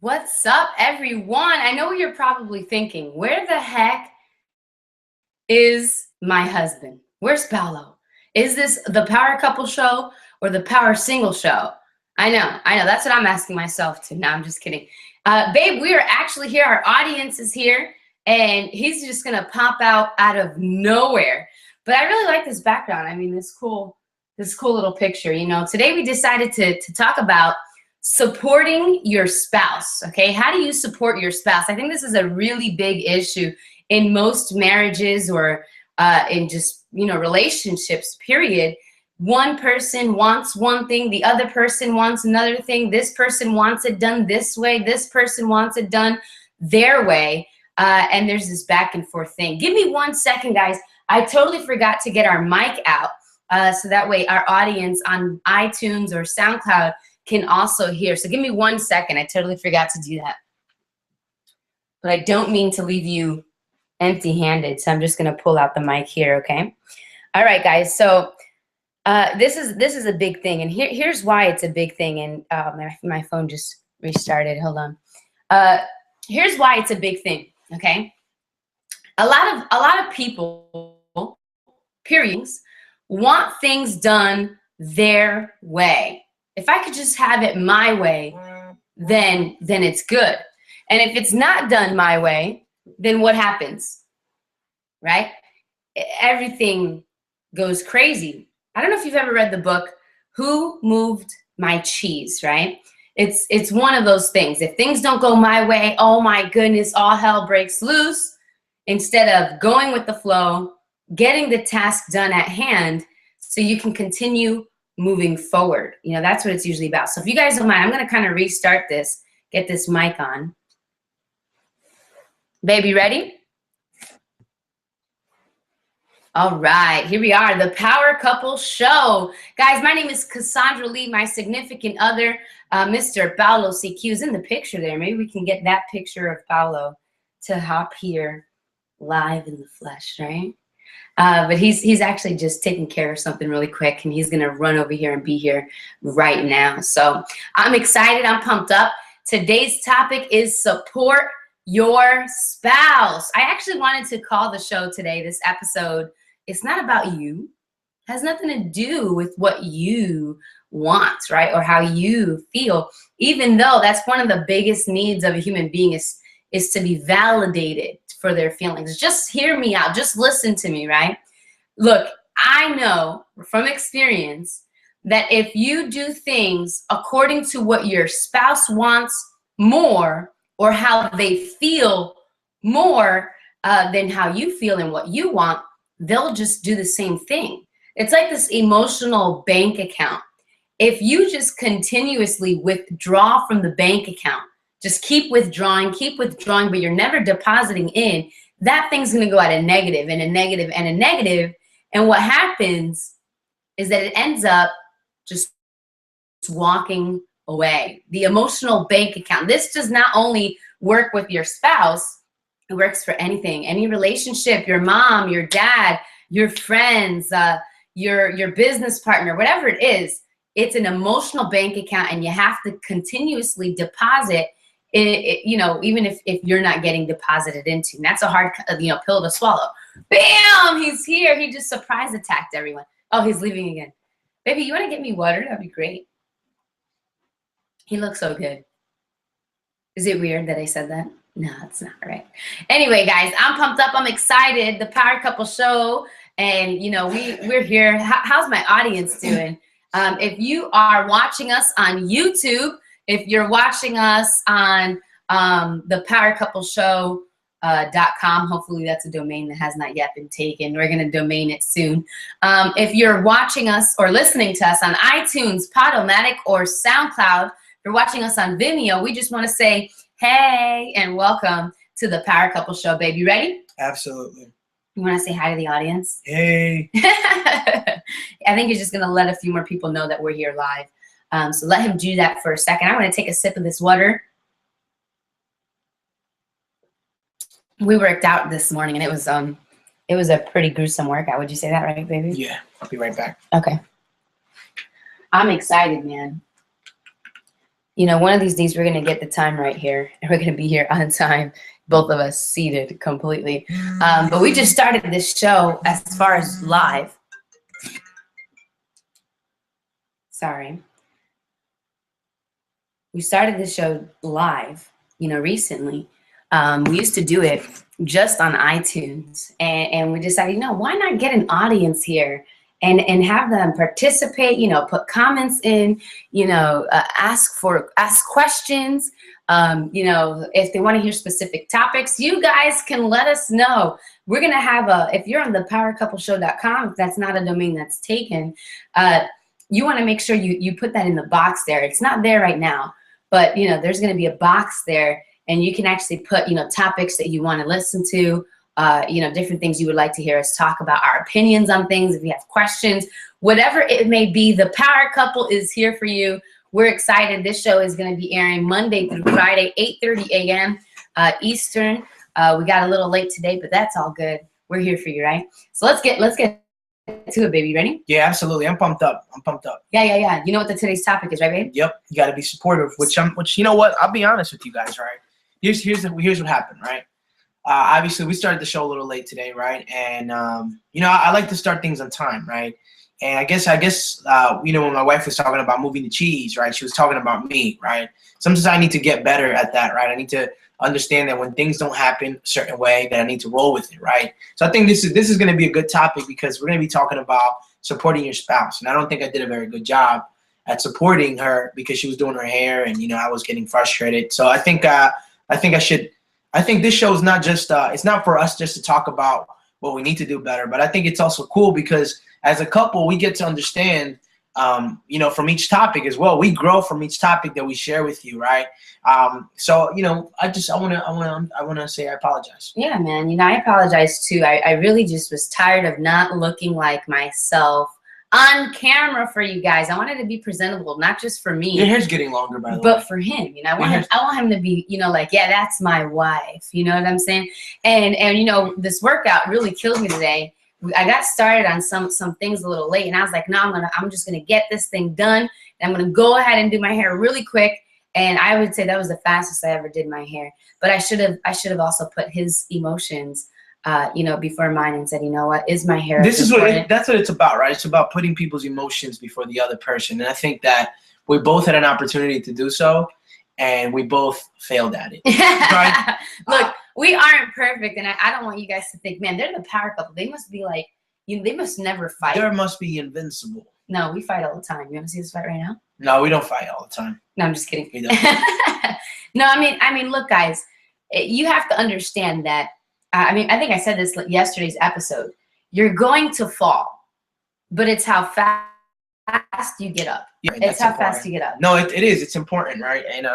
What's up, everyone? I know you're probably thinking, where the heck is my husband? Where's Paolo? Is this the Power Couple Show or the Power Single Show? I know. That's what I'm asking myself too. No, I'm just kidding. Babe, we are actually here. Our audience is here, and he's just going to pop out of nowhere. But I really like this background. I mean, this cool little picture. You know, today we decided to talk about supporting your spouse. Okay, how do you support your spouse? I think this is a really big issue in most marriages or in just, you know, relationships, period. One person wants one thing, the other person wants another thing. This person wants it done this way, this person wants it done their way, and there's this back and forth thing. Give me 1 second, guys. I totally forgot to get our mic out, so that way our audience on iTunes or SoundCloud can also hear. So give me 1 second. I totally forgot to do that. But I don't mean to leave you empty-handed, so I'm just going to pull out the mic here, okay? All right, guys. So this is a big thing, and here's why it's a big thing. And my phone just restarted. Hold on. Here's why it's a big thing, okay? A lot of people, periods, want things done their way. If I could just have it my way, then it's good. And if it's not done my way, then what happens? Right? Everything goes crazy. I don't know if you've ever read the book, Who Moved My Cheese, right? It's one of those things. If things don't go my way, oh my goodness, all hell breaks loose. Instead of going with the flow, getting the task done at hand so you can continue moving forward. You know, that's what it's usually about. So if you guys don't mind, I'm going to kind of restart this, get this mic on. Baby, ready? All right, here we are, the Power Couple Show. Guys, my name is Cassandra Lee. My significant other, Mr. Paolo CQ, is in the picture there. Maybe we can get that picture of Paolo to hop here live in the flesh, right? But he's actually just taking care of something really quick, and he's gonna run over here and be here right now. So I'm excited, I'm pumped up. Today's topic is support your spouse. I actually wanted to call the show today, this episode, it's not about you. It has nothing to do with what you want, right? Or how you feel, even though that's one of the biggest needs of a human being is to be validated for their feelings. Just hear me out. Just listen to me, right? Look, I know from experience that if you do things according to what your spouse wants more, or how they feel more than how you feel and what you want, they'll just do the same thing. It's like this emotional bank account. If you just continuously withdraw from the bank account, just keep withdrawing, but you're never depositing in, that thing's gonna go at a negative and a negative and a negative. And what happens is that it ends up just walking away. The emotional bank account. This does not only work with your spouse, it works for anything, any relationship, your mom, your dad, your friends, your business partner, whatever it is. It's an emotional bank account, and you have to continuously deposit it, you know, even if you're not getting deposited into. And that's a hard, pill to swallow. Bam! He's here. He just surprise attacked everyone. Oh, he's leaving again. Baby, you want to get me water? That'd be great. He looks so good. Is it weird that I said that? No, it's not, right? Anyway, guys, I'm pumped up. I'm excited. The Power Couple Show. And, you know, we're here. How's my audience doing? If you are watching us on YouTube, if you're watching us on the Power Couple Show.com, hopefully that's a domain that has not yet been taken. We're going to domain it soon. If you're watching us or listening to us on iTunes, Podomatic, or SoundCloud, if you're watching us on Vimeo, we just want to say hey and welcome to the Power Couple Show, baby. Ready? Absolutely. You want to say hi to the audience? Hey. I think you're just going to let a few more people know that we're here live. So let him do that for a second. I want to take a sip of this water. We worked out this morning, and it was a pretty gruesome workout. Would you say that, right, baby? Yeah, I'll be right back. Okay. I'm excited, man. You know, one of these days we're going to get the time right here, and we're going to be here on time, both of us seated completely. But we just started this show as far as live. Sorry. We started this show live, you know, recently. We used to do it just on iTunes, and we decided, you know, why not get an audience here and have them participate, you know, put comments in, you know, ask questions, you know, if they want to hear specific topics, you guys can let us know. We're going to have if you're on the powercoupleshow.com, if that's not a domain that's taken, you want to make sure you put that in the box there. It's not there right now, but, you know, there's going to be a box there, and you can actually put, you know, topics that you want to listen to, you know, different things you would like to hear us talk about, our opinions on things, if you have questions, whatever it may be. The Power Couple is here for you. We're excited. This show is going to be airing Monday through Friday, 8:30 a.m. Eastern. We got a little late today, but that's all good. We're here for you, right? So let's get to it, baby. Ready? Yeah, absolutely. I'm pumped up. Yeah. You know what today's topic is, right, babe? Yep. You got to be supportive. Which you know what? I'll be honest with you guys, right? Here's what happened, right? Obviously, we started the show a little late today, right? And you know, I like to start things on time, right? And I guess you know, when my wife was talking about moving the cheese, right? She was talking about me, right? Sometimes I need to get better at that, right? I need to understand that when things don't happen a certain way, that I need to roll with it, right? So I think this is going to be a good topic, because we're going to be talking about supporting your spouse, and I don't think I did a very good job at supporting her, because she was doing her hair, and you know, I was getting frustrated. So I think this show is not just it's not for us just to talk about what we need to do better, but I think it's also cool because as a couple we get to understand you know, from each topic as well. We grow from each topic that we share with you, right? So you know, I want to say I apologize. Yeah, man. You know, I apologize too. I really just was tired of not looking like myself on camera for you guys. I wanted to be presentable, not just for me. Your hair's getting longer, by the way. But for him, you know, I want him to be, you know, like, yeah, that's my wife. You know what I'm saying? And you know, this workout really killed me today. I got started on some things a little late, and I was like, no, I'm just gonna get this thing done, and I'm gonna go ahead and do my hair really quick. And I would say that was the fastest I ever did my hair. But I should have also put his emotions, you know, before mine, and said, you know what, is my hair? That's what it's about, right? It's about putting people's emotions before the other person, and I think that we both had an opportunity to do so, and we both failed at it. Right? Look, we aren't perfect, and I don't want you guys to think, man, they're the power couple. They must be like, you know, they must never fight. There must be invincible. No, we fight all the time. You want to see us fight right now? No, we don't fight all the time. No, I'm just kidding. We don't. No, I mean, look, guys, you have to understand that. I mean, I think I said this yesterday's episode. You're going to fall, but it's how fast you get up. Yeah, it's how fast you get up. No, it is. It's important, right? And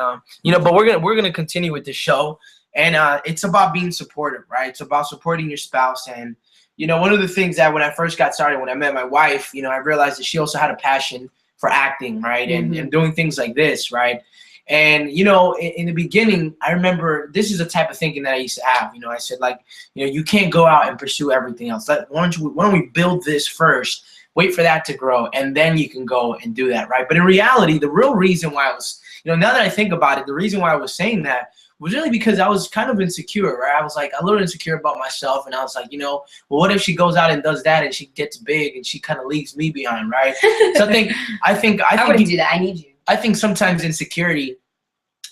you know, but we're gonna continue with the show, and it's about being supportive, right? It's about supporting your spouse. And you know, one of the things that when I first got started, when I met my wife, you know, I realized that she also had a passion for acting, right? And doing things like this, right? And, you know, in the beginning, I remember this is the type of thinking that I used to have. You know, I said, like, you know, you can't go out and pursue everything else. Why don't we build this first, wait for that to grow, and then you can go and do that, right? But in reality, the real reason why I was, you know, now that I think about it, the reason why I was saying that was really because I was kind of insecure, right? I was like a little insecure about myself, and I was like, you know, well, what if she goes out and does that and she gets big and she kind of leaves me behind, right? So I wouldn't do that. I need you. I think sometimes insecurity,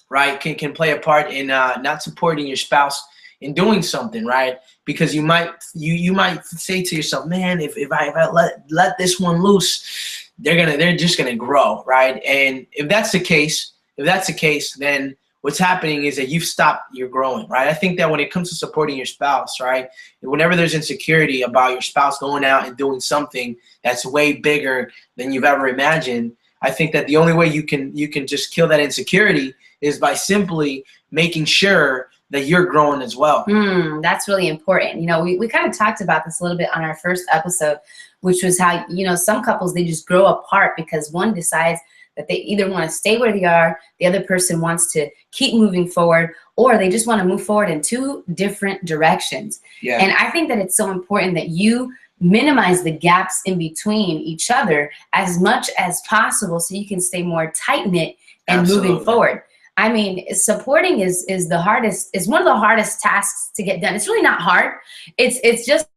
right, can play a part in not supporting your spouse in doing something, right? Because you might say to yourself, man, if I let this one loose, they're just gonna grow, right? And if that's the case, then what's happening is that you've stopped your growing, right? I think that when it comes to supporting your spouse, right, whenever there's insecurity about your spouse going out and doing something that's way bigger than you've ever imagined, I think that the only way you can just kill that insecurity is by simply making sure that you're growing as well. That's really important. You know, we kind of talked about this a little bit on our first episode, which was how, you know, some couples, they just grow apart because one decides that they either want to stay where they are, the other person wants to keep moving forward, or they just want to move forward in two different directions. Yeah. And I think that it's so important that you minimize the gaps in between each other as much as possible so you can stay more tight-knit and moving Absolutely. forward. I mean, supporting is the hardest, is one of the hardest tasks to get done. It's really not hard. It's just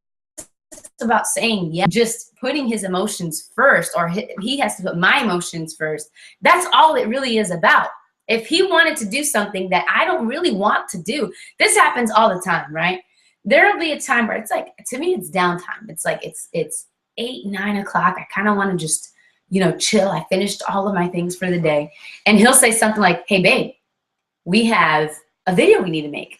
about saying yes, just putting his emotions first, or he has to put my emotions first. That's all it really is about. If he wanted to do something that I don't really want to do, this happens all the time, right? There'll be a time where it's like, to me, it's downtime. It's like, it's 8, 9 o'clock. I kind of want to just, chill. I finished all of my things for the day. And he'll say something like, hey, babe, we have a video we need to make.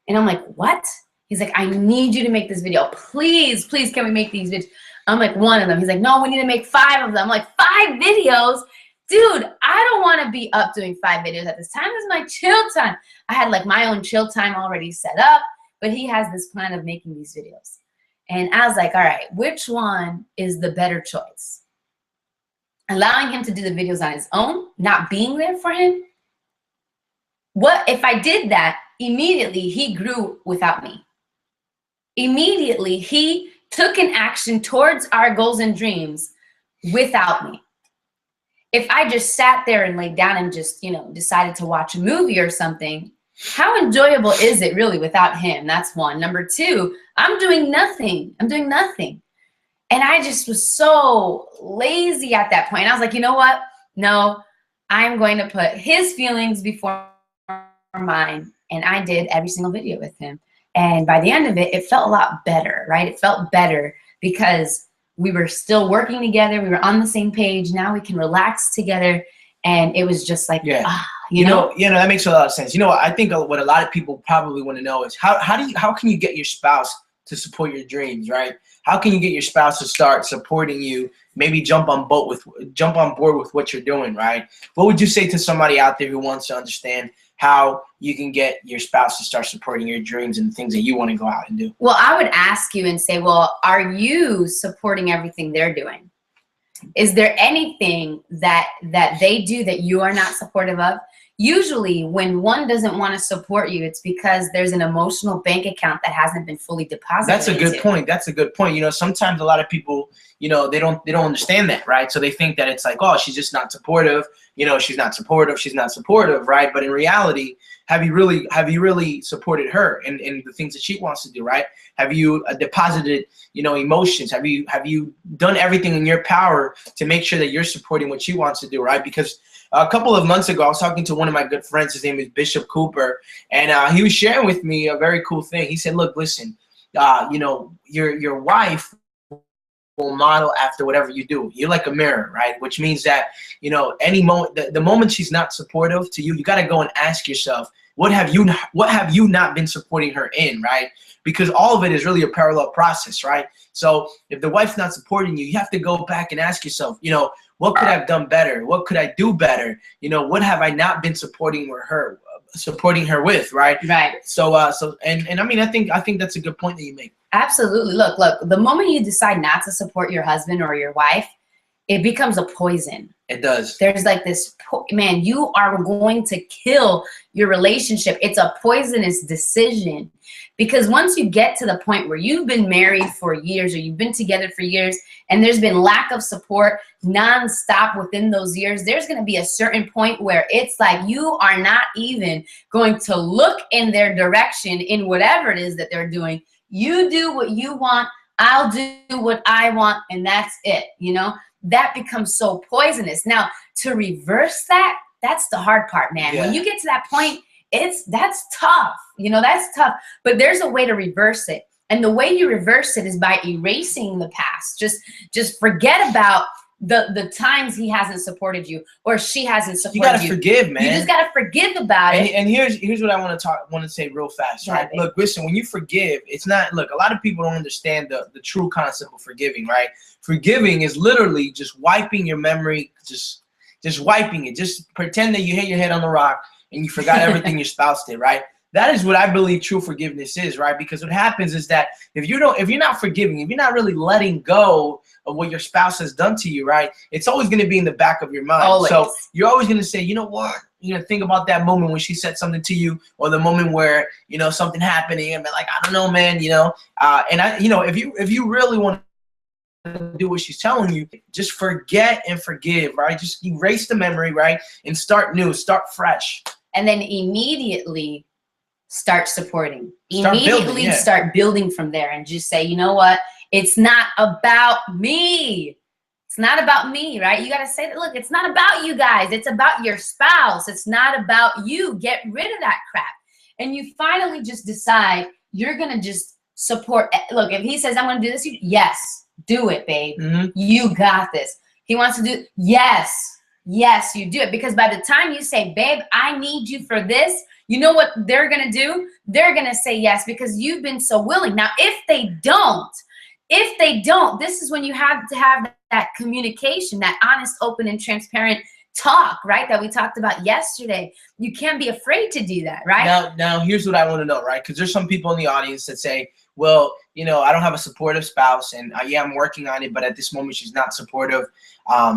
And I'm like, what? He's like, I need you to make this video. Please, please, can we make these videos? I'm like, one of them. He's like, no, we need to make 5 of them. I'm like, 5 videos? Dude, I don't want to be up doing 5 videos at this time. This is my chill time. I had like my own chill time already set up, but he has this plan of making these videos. And I was like, all right, which one is the better choice? Allowing him to do the videos on his own, not being there for him? What if I did that? Immediately he grew without me. Immediately he took an action towards our goals and dreams without me. If I just sat there and laid down and just, decided to watch a movie or something, how enjoyable is it really without him? That's one. Number 2, I'm doing nothing. I'm doing nothing. And I just was so lazy at that point. I was like, you know what? No, I'm going to put his feelings before mine. And I did every single video with him. And by the end of it, it felt a lot better, right? It felt better because we were still working together. We were on the same page. Now we can relax together. And it was just like, you know, that makes a lot of sense. I think what a lot of people probably want to know is how can you get your spouse to support your dreams, right? How can you get your spouse to start supporting you? Maybe jump on board with what you're doing, right? What would you say to somebody out there who wants to understand how you can get your spouse to start supporting your dreams and the things that you want to go out and do? Well, I would ask you and say, well, are you supporting everything they're doing? Is there anything that they do that you are not supportive of? Usually when one doesn't want to support you, it's because there's an emotional bank account that hasn't been fully deposited. That's a good point. That's a good point. Sometimes a lot of people, they don't understand that, right? So they think that it's like, oh, she's just not supportive. She's not supportive, right? But in reality, have you really supported her in the things that she wants to do, right? Have you deposited, emotions? Have you done everything in your power to make sure that you're supporting what she wants to do, right? Because a couple of months ago, I was talking to one of my good friends. His name is Bishop Cooper, and he was sharing with me a very cool thing. He said, look, listen, your wife will model after whatever you do. You're like a mirror, right? Which means that, any moment, the moment she's not supportive to you, you got to go and ask yourself, what have you not been supporting her in, right? Because all of it is really a parallel process, right? So if the wife's not supporting you, you have to go back and ask yourself, what could I have done better? What could I do better? What have I not been supporting her with, right? Right. So I mean, I think that's a good point that you make. Absolutely. Look, the moment you decide not to support your husband or your wife, it becomes a poison. It does. There's like this, man, you are going to kill your relationship. It's a poisonous decision. Because once you get to the point where you've been married for years or you've been together for years and there's been lack of support nonstop within those years, there's going to be a certain point where it's like you are not even going to look in their direction in whatever it is that they're doing. You do what you want, I'll do what I want, and that's it, That becomes so poisonous. Now, to reverse that, that's the hard part, man. Yeah. When you get to that point, that's tough. That's tough. But there's a way to reverse it. And the way you reverse it is by erasing the past. Just forget about the times he hasn't supported you or she hasn't supported you. You gotta forgive, man. You just gotta forgive about it. And here's what I want to say real fast, right? Look, listen, when you forgive, it's not, look, a lot of people don't understand the true concept of forgiving, right? Forgiving is literally just wiping your memory, just wiping it. Just pretend that you hit your head on the rock and you forgot everything your spouse did, right? That is what I believe true forgiveness is, right? Because what happens is that if you're not forgiving, if you're not really letting go of what your spouse has done to you, right? It's always going to be in the back of your mind. Always. So you're always going to say, you know what? Think about that moment when she said something to you, or the moment where, something happened and you're like, I don't know, man, and if you really want to do what she's telling you, just forget and forgive, right? Just erase the memory, right? And start new, start fresh. And then immediately start supporting. Immediately start building from there and just say, you know what? It's not about me. It's not about me, right? You got to say that, look, it's not about you guys. It's about your spouse. It's not about you. Get rid of that crap. And you finally just decide you're going to just support. Look, if he says, I'm going to do this, yes, do it, babe. You got this. He wants to do, yes, you do it. Because by the time you say, babe, I need you for this, you know what they're going to do? They're going to say yes because you've been so willing. Now, if they don't, this is when you have to have that communication, that honest, open, and transparent talk, right? That we talked about yesterday. You can't be afraid to do that, right? Now here's what I want to know, right? Because there's some people in the audience that say, well, you know, I don't have a supportive spouse, and yeah, I'm working on it, but at this moment she's not supportive.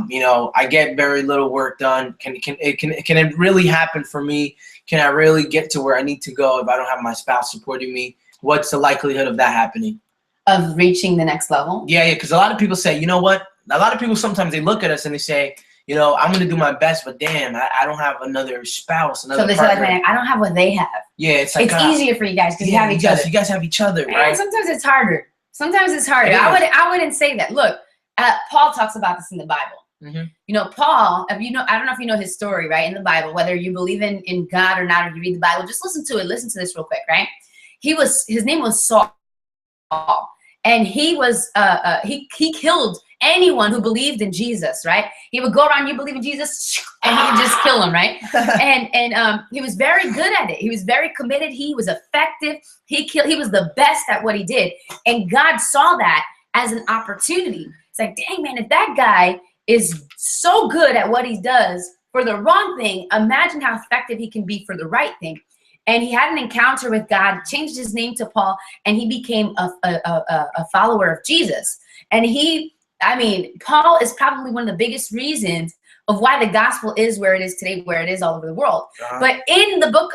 You know, I get very little work done. Can it really happen for me? Can I really get to where I need to go if I don't have my spouse supporting me? What's the likelihood of that happening? Of reaching the next level? Yeah, because a lot of people say, you know what? A lot of people sometimes they look at us and they say, you know, I'm going to do my best, but damn, I don't have another spouse, another partner. So they say, like, I don't have what they have. Yeah, it's like, it's easier for you guys because you have each other. You guys have each other, right? And sometimes it's harder. I wouldn't say that. Look, Paul talks about this in the Bible. You know, Paul, I don't know if you know his story, right? In the Bible, whether you believe in God or not, or you read the Bible, just listen to it. Listen to this real quick, right? His name was Saul. And he was he killed anyone who believed in Jesus, right? He would go around, you believe in Jesus, and he would just kill them, right? and he was very good at it. He was very committed. He was effective. He was the best at what he did. And God saw that as an opportunity. It's like, dang, man, if that guy is so good at what he does for the wrong thing, imagine how effective he can be for the right thing. And he had an encounter with God, changed his name to Paul, and he became a follower of Jesus. And Paul is probably one of the biggest reasons of why the gospel is where it is today, where it is all over the world. But in the book,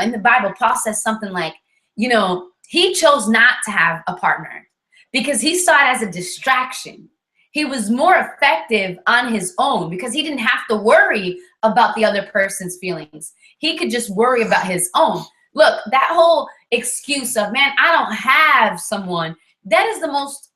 in the Bible, Paul says something like, you know, he chose not to have a partner because he saw it as a distraction. He was more effective on his own because he didn't have to worry about the other person's feelings. He could just worry about his own. Look, that whole excuse of, man, I don't have someone, that is the most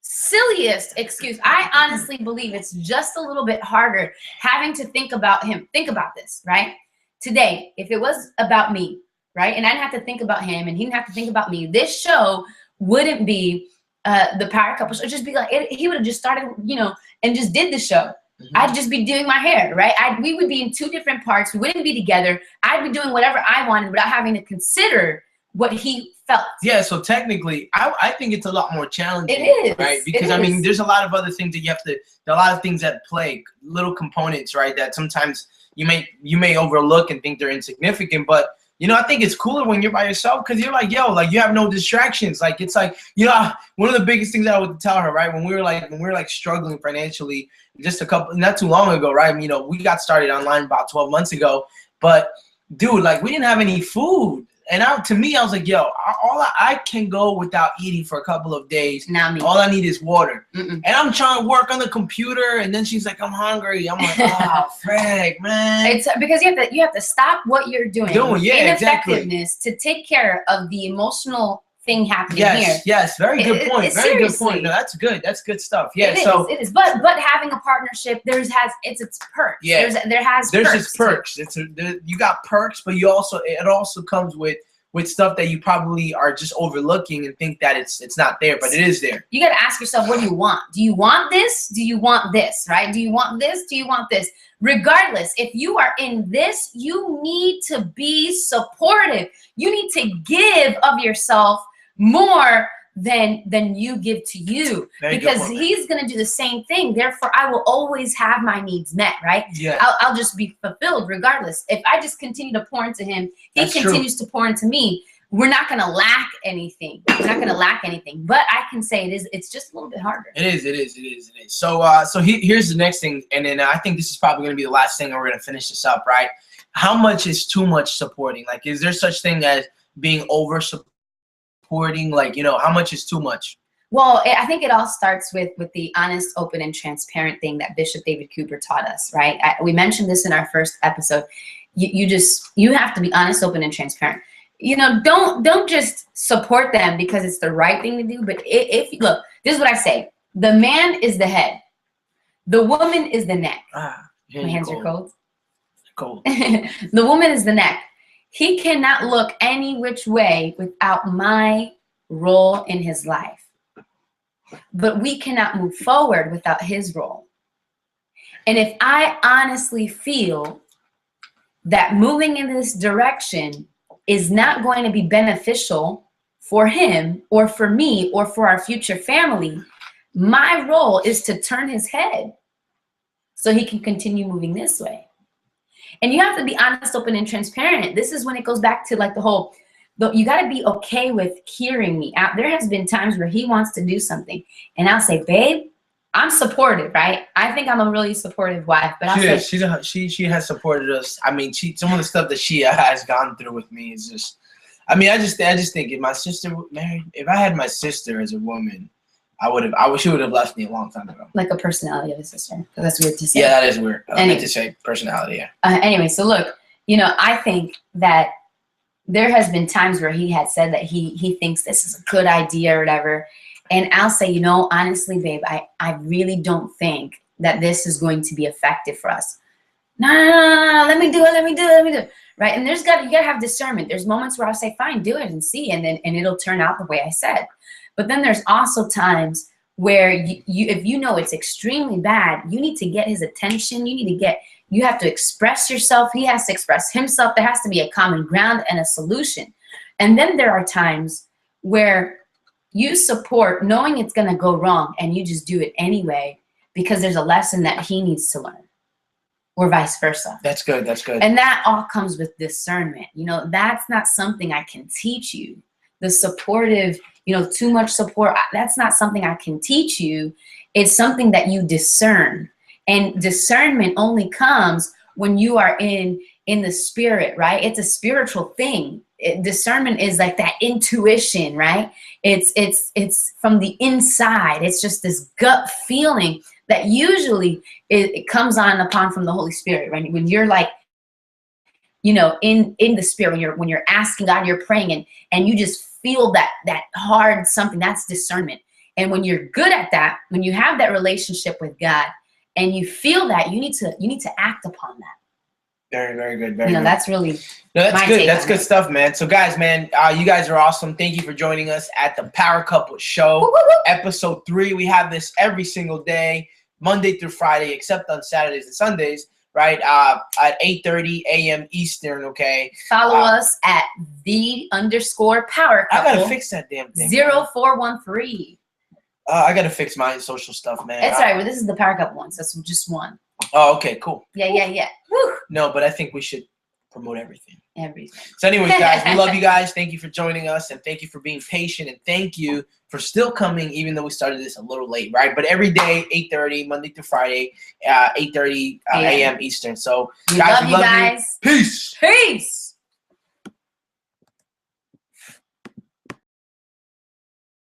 silliest excuse. I honestly believe it's just a little bit harder having to think about him. Think about this, right? Today, if it was about me, right, and I didn't have to think about him and he didn't have to think about me, this show wouldn't be the Power Couple Show. Just be like, he would have just started, you know, and just did the show. I'd just be doing my hair, right? We would be in two different parts. We wouldn't be together. I'd be doing whatever I wanted without having to consider what he felt. Yeah, so technically, I think it's a lot more challenging. It is. Right? Because, I mean, there's a lot of other things that you have to, there are a lot of things that play, little components, right, that sometimes you may overlook and think they're insignificant, but you know, I think it's cooler when you're by yourself because you're like, yo, like you have no distractions. Like it's like, you know, one of the biggest things I would tell her, right, when we were like struggling financially, just not too long ago, right? You know, we got started online about 12 months ago, but dude, like we didn't have any food. And to me, I was like, yo, I can go without eating for a couple of days. Not me. All I need is water. And I'm trying to work on the computer, and then she's like, I'm hungry. I'm like, oh, frick, man. It's because you have to stop what you're doing. Ineffectiveness to take care of the emotional thing happening here. Yes, very good point. Very good point. No, that's good. That's good stuff. Yeah, it is. But having a partnership, its perks. Yeah, there's just perks. You got perks, but it also comes with stuff that you probably are just overlooking and think that it's not there, but it is there. You got to ask yourself, what do you want? Do you want this? Do you want this? Right? Do you want this? Do you want this? Regardless, if you are in this, you need to be supportive. You need to give of yourself more than you give to you. Because he's going to do the same thing. Therefore, I will always have my needs met, right? Yeah. I'll just be fulfilled regardless. If I just continue to pour into him, he continues to pour into me. We're not going to lack anything. We're not going to lack anything. But I can say it's just a little bit harder. It is. So here's the next thing. And then I think this is probably going to be the last thing, and we're going to finish this up, right? How much is too much supporting? Like, is there such thing as being over supporting? Like, you know, how much is too much? Well, I think it all starts with the honest, open, and transparent thing that Bishop David Cooper taught us, right? We mentioned this in our first episode. You have to be honest, open, and transparent. You know, don't just support them because it's the right thing to do. But if look, this is what I say: the man is the head, the woman is the neck. My hands are cold. Cold. The woman is the neck. He cannot look any which way without my role in his life. But we cannot move forward without his role. And if I honestly feel that moving in this direction is not going to be beneficial for him or for me or for our future family, my role is to turn his head so he can continue moving this way. And you have to be honest, open, and transparent. This is when it goes back to like you got to be okay with hearing me out. There has been times where he wants to do something and I'll say, babe, I'm supportive, right? I think I'm a really supportive wife, but she has supported us. I mean, some of the stuff that she has gone through with me is just, I mean, I just think if my sister married, if I had my sister as a woman, she would have left me a long time ago. Like a personality of a sister. That's weird to say. Yeah, that is weird. I meant to say personality, yeah. Anyway, so look, you know, I think that there has been times where he had said that he thinks this is a good idea or whatever. And I'll say, you know, honestly, babe, I really don't think that this is going to be effective for us. No, let me do it. Right? And you gotta have discernment. There's moments where I'll say, fine, do it and see, and it'll turn out the way I said. But then there's also times where if you know it's extremely bad, you need to get his attention. You have to express yourself. He has to express himself. There has to be a common ground and a solution. And then there are times where you support knowing it's going to go wrong and you just do it anyway because there's a lesson that he needs to learn, or vice versa. That's good. And that all comes with discernment. You know, that's not something I can teach you. The supportive, you know, too much support, that's not something I can teach you. It's something that you discern. And discernment only comes when you are in the spirit, right? It's a spiritual thing. Discernment is like that intuition, right? It's from the inside. It's just this gut feeling that usually it comes upon from the Holy Spirit, right? When you're like, you know, in the spirit, when you're asking God, you're praying, and you just feel that hard something, that's discernment. And when you're good at that, when you have that relationship with God and you feel that, you need to act upon that. Very, very good. That's really that's good. That's good stuff, man. So guys, man, you guys are awesome. Thank you for joining us at the Power Couple Show. Woo, woo, woo. Episode 3. We have this every single day, Monday through Friday, except on Saturdays and Sundays. Right, at 8:30 a.m. Eastern, okay? Follow us at _Power Couple. I gotta fix that damn thing. 0413. I gotta fix my social stuff, man. That's all right. Well, this is the Power Couple one, so it's just one. Oh, okay, cool. Yeah. Woo. No, but I think we should promote everything. Everything. So anyways, guys, we love you guys. Thank you for joining us, and thank you for being patient, and thank you for still coming, even though we started this a little late, right? But every day, 8:30, Monday through Friday, 8:30 a.m. Eastern. So, we love you guys. Peace.